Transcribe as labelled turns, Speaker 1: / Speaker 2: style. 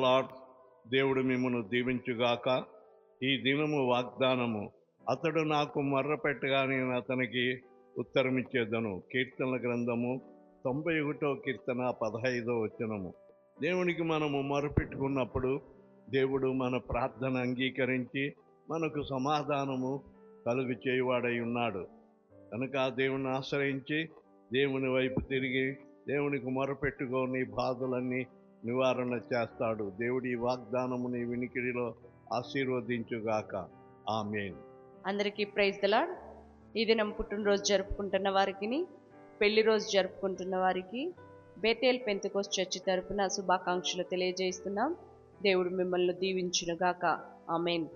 Speaker 1: Lord. దేవుడు మిమ్మను దీవించుగాక. ఈ దినము వాగ్దానము, అతడు నాకు మొర్ర పెట్టగా నేను అతనికి ఉత్తరమిచ్చేదను. కీర్తనల గ్రంథము 91వ కీర్తన 15వ వచనము. దేవునికి మనము మొరపెట్టుకున్నప్పుడు దేవుడు మన ప్రార్థన అంగీకరించి మనకు సమాధానము కలుగు చేయువాడై ఉన్నాడు. కనుక దేవుని ఆశ్రయించి దేవుని వైపు తిరిగి దేవునికి మొరపెట్టుకో, నీ బాధలన్నీ నివారణ చేస్తాడు. దేవుడి వాగ్దానము నీ వినికిడిలో ఆశీర్వదించుగాక. ఆమేన్.
Speaker 2: అందరికీ ప్రైజ్ ది లార్డ్. ఈ దినం పుట్టినరోజు జరుపుకుంటున్న వారికి, పెళ్లి రోజు జరుపుకుంటున్న వారికి బేతేల్ పెంతెకోస్తు చర్చి తరపున శుభాకాంక్షలు తెలియజేస్తున్నాం. దేవుడు మిమ్మల్ని దీవించునుగాక. ఆమేన్.